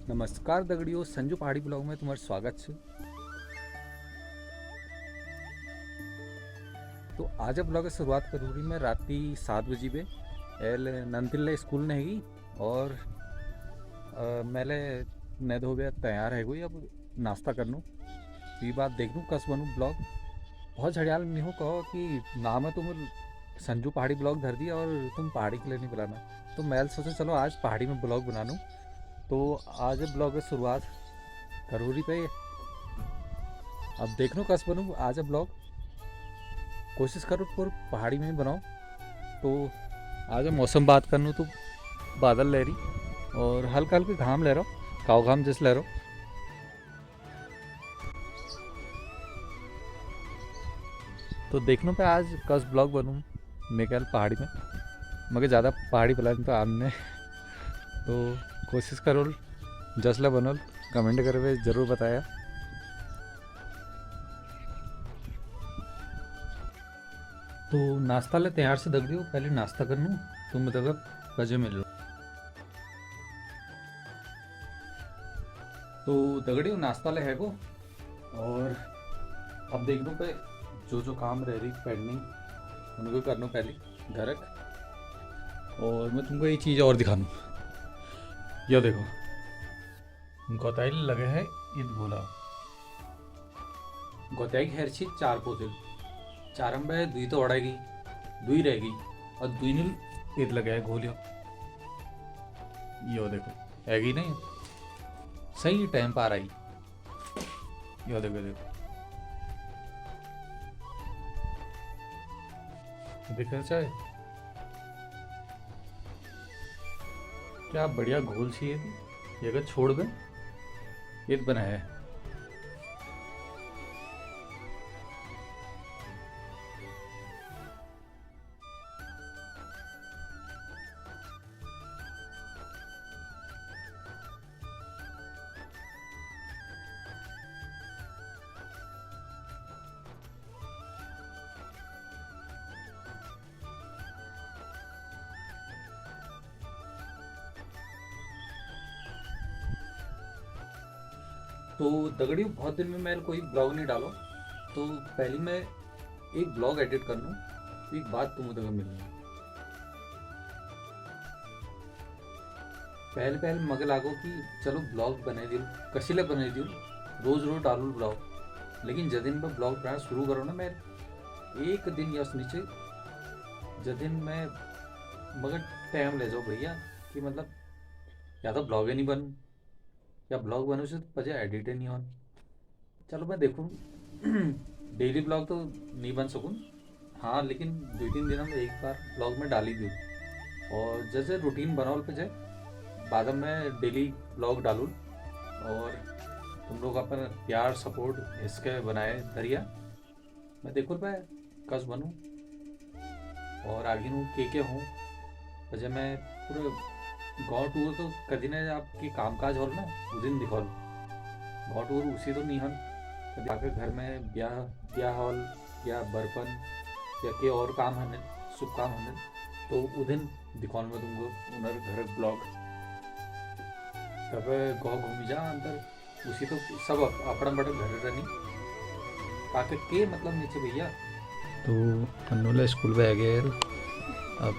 नमस्कार दगड़ियों, संजू पहाड़ी ब्लॉग में तुम्हारा स्वागत है। तो आज ब्लॉग की शुरुआत करूँगी मैं राती 7 बजे पे एल नंतिल्ले स्कूल ने हैगी और मैंने नए धो गया तैयार है कोई अब नाश्ता कर लूँ। ये बात देख लूँ कस बनूँ ब्लॉग बहुत झड़ियाल नहीं हो कहो कि नाम है तुम संजू पहाड़ी ब्लॉग धर दिया और तुम पहाड़ी के लिए नहीं बुलाना। तो मैं सोचा चलो आज पहाड़ी में ब्लॉग बना लूँ। तो आज ब्लॉग की शुरुआत करूरी पे अब देख लो कस बनूँ आज ब्लॉग कोशिश करो पूरे पहाड़ी में ही बनाओ। तो आज मौसम बात कर लूँ तो बादल ले रही और हल्का हल्का घाम ले रहा हो काव घाम जैसे ले रहा हो। तो देखने पे आज कस ब्लॉग बनूँ मैं कल पहाड़ी में मगर ज़्यादा पहाड़ी प्लान पे आमने तो कोशिश करो जसला बनल कमेंट करे ज़रूर बताया। तो नाश्ता ले तैयार से दग दियो पहले नाश्ता कर लूँ तुम मतलब बजे मिल लो। तो दगड़ियों नाश्ता ले है को और अब देख लो पे जो काम रह रही पेंडिंग उनको कर लूँ पहले घर। और मैं तुमको ये चीज़ और दिखा दूँ ये देखो गोताई लगे है ईद बोला गोताई खैर छी 4 पोतिल 4 में 2 तो अड़ेगी 2 रहेगी और 2 नील ईद लगे है गोलियों यो देखो हैगी नहीं सही टाइम पर आ रही यो देखो देखो चाहे क्या बढ़िया घोल चाहिए ये अगर छोड़ गए ये बना है। तो दगड़ी बहुत दिन में मैं कोई ब्लॉग नहीं डालो तो पहले मैं एक ब्लॉग एडिट कर लूँ तो एक बात तुम उधर मिलनी पहले मगे लागो कि चलो ब्लॉग बने दियो कसीले बने दियो रोज डालू ब्लॉग। लेकिन जब दिन मैं ब्लॉग बनाना शुरू करो ना मैं एक दिन या नीचे जब दिन मैं मगर टाइम ले जाओ भैया कि मतलब या तो ब्लॉग ही नहीं बनूँ या ब्लॉग बनू से पजे एडिट ही नहीं हो। चलो मैं देखूँ डेली ब्लॉग तो नहीं बन सकूँ हाँ लेकिन 2-3 दिनों में एक बार ब्लॉग में डाल ही दूँ और जैसे रूटीन बनाओ पे जाए बाद में डेली ब्लॉग डालूँ। और तुम लोग अपन प्यार सपोर्ट इसके बनाए दरिया मैं देखूँ मैं कस बनूँ और आगे हूँ के हूँ वजह मैं पूरे गाँव टूर तो कभी ना आपकी कामकाज हो ना उस दिन दिखा गाँव टूर उसी तो नहीं हन कभी आके घर में ब्याह ब्याह हॉल या बर्पन या के और काम हन शुभ काम हन तो उस दिन दिखाने में तुमको उनर घर ब्लॉग तब गाँव घूमी जा अंदर उसी तो सब अपना बड़ा घर रहनी ताकि के मतलब नीचे भैया। तो अन्नूला स्कूल में आ गया यार अब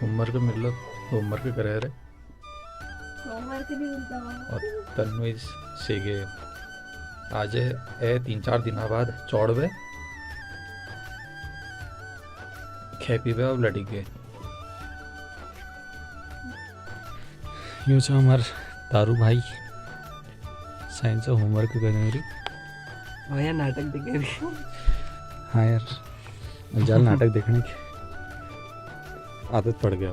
होमवर्क मिल लो होमवर्क करे रहे होमवर्क नहीं मिलता और तन्वी सीगे आज ए 3-4 दिन बाद चौड़वे खे पीवे अब लड़ी के यूँ छो हमार तारू भाई साइंस होमवर्क करने रही भैया नाटक दिखे भी हाँ यार जाल नाटक देखने की आदत पड़ गया।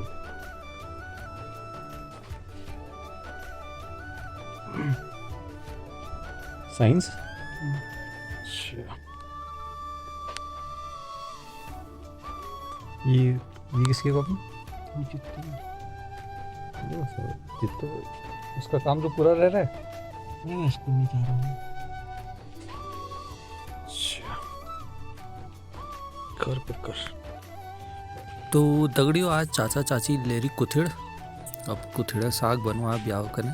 साइंस ये किसकी कॉपी जितो उसका काम तो पूरा रह रहा है मैं स्कूल में जा रहा हूँ कर कर। तो दगड़ियों आज चाचा चाची लेरी कुथिड़ अब कुथिड़ा साग बनवा ब्याह कने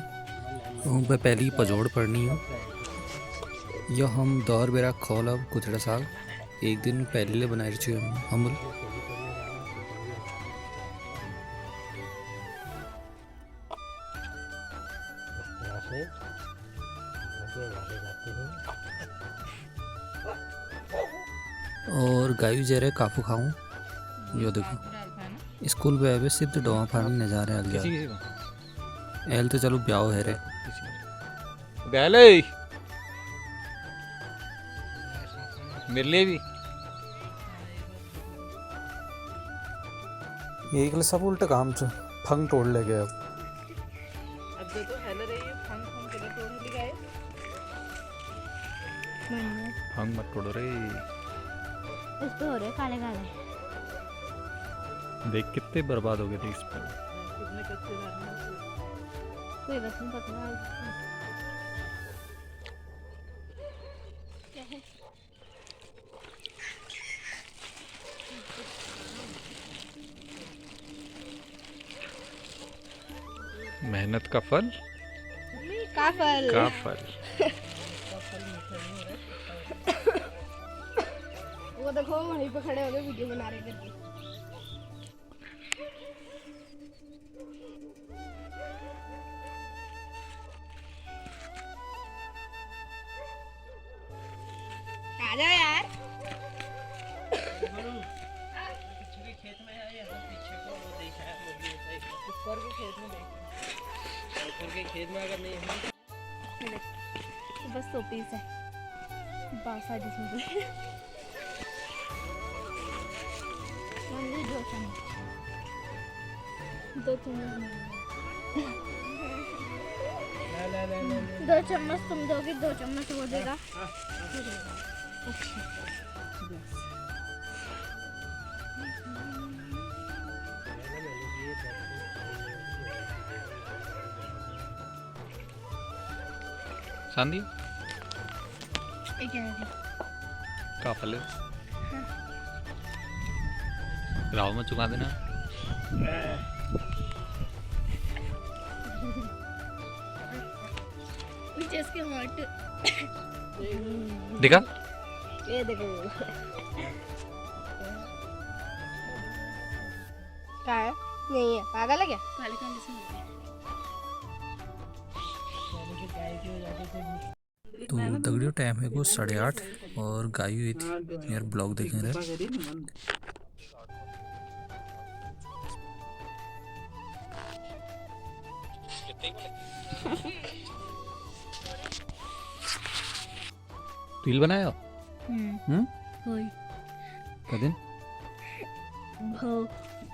मैं पहली पजोड़ पढ़नी हूँ या हम दौर बेरा खोल गुजरा साल एक दिन पहले बनाए छे अमूल और गाय जरे काफू खाऊं यो देखो स्कूल पे आवे सिर्फ डोवा फानी नजारे आ गया एल तो चलो ब्याह है रे गैले मेरे लिए भी ये एक सब उल्टा काम च फंग तोड़ ले गए अब देखो हेलो रे ये फंग फंग के तोड़ ले गए हम मत तोड़ो रे इस पे हो रहे काले काले देख कितने बर्बाद हो गए थे इस पर कितने कच्चे रहने कोई बस नहीं पकड़ा क्या है मेहनत का फल काफल का फल वो देखो वहीं पे खड़े हो गए वीडियो बना रहे करके आ जाओ यार खेत में है या पीछे को वो देखा है वो भी ऐसा ही ऊपर के खेत में देख ऊपर के खेत में अगर नहीं है तो बस 100 पीस है बासा जिसमें से मंदिर दो चम्मच दो चम्मच तुम दोगे 2 चम्मच वो देगा अच्छा सांदी ये क्या है का फल है राव में चुका देना नीचे इसके हॉट देखा ये देखो क्या है नहीं है पागल है क्या काले काले से होते हैं तो दगड़ियों टाइम है को 8:30 और गाय हुई थी यार ब्लॉग देखें रहे तिल बनाया होई कदिन भो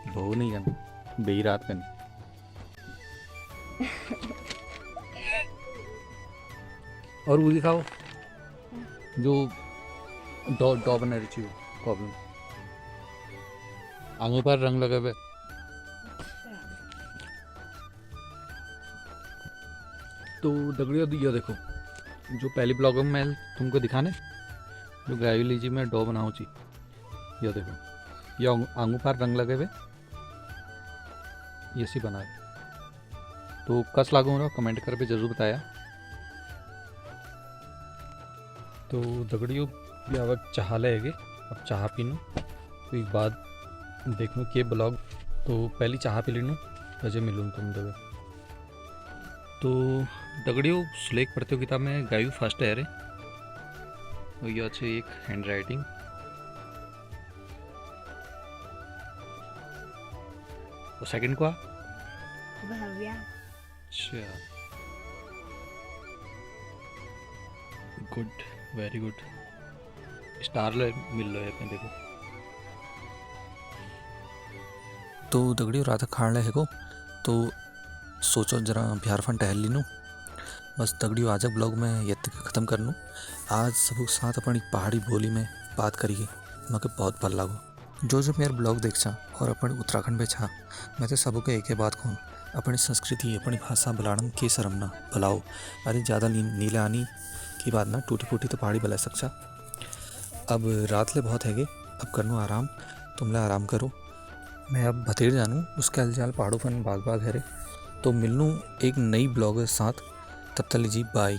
बहु नहीं करना बेही रात करनी और वो दिखाओ जो डॉ बना रही हो प्रॉब्लम आंखों पर रंग लगे हुए तो दगड़ियों ये देखो जो पहली ब्लॉग में मैं तुमको दिखाने जो गाय लीजिए मैं डॉ बनाऊँ ची ये देखो ये आंखों पर रंग लगे हुए ये सी बनाए तो कस लागू रहा कमेंट कर पे जरूर बताया तो दगड़ियों ये अब चाह लेगे अब चाह पीनू तो एक बाद देखूँ के ब्लॉग तो पहली चाह पी लेनू अजय मिलूँ तुम दगे तो दगड़ियों सुलेख पढ़ते हो किताब में गायू फर्स्ट है रे और ये अच्छे एक हैंड राइटिंग और सेकंड को भव्या अच्छा गुड वेरी गुड स्टार ले मिल लो है अपने देखो तो दगड़ियों रात खाण ले है को तो सोचो जरा बिहार फन टहल लीनू बस दगड़ियों आज ब्लॉग में ये तक ख़त्म कर लूँ आज सब साथ अपनी पहाड़ी बोली में बात करिए मके बहुत भल लागो जो मेरे ब्लॉग देख छा और अपन उत्तराखंड में छा मैं तो सबको एक ही बात कहूँ अपनी संस्कृति अपनी भाषा बुलाने के शर्म ना भलाओ अरे ज़्यादा नीले आनी की बात ना टूटी फूटी तो पहाड़ी बुला सकता अब रात ले बहुत हैगे अब करनू आराम तुम ले आराम करो मैं अब भतेड़ जानूँ उसके हलचाल पहाड़ों फन बाग बाग है रे तो मिलूँ एक नई ब्लॉग के साथ तब तक जी बाय।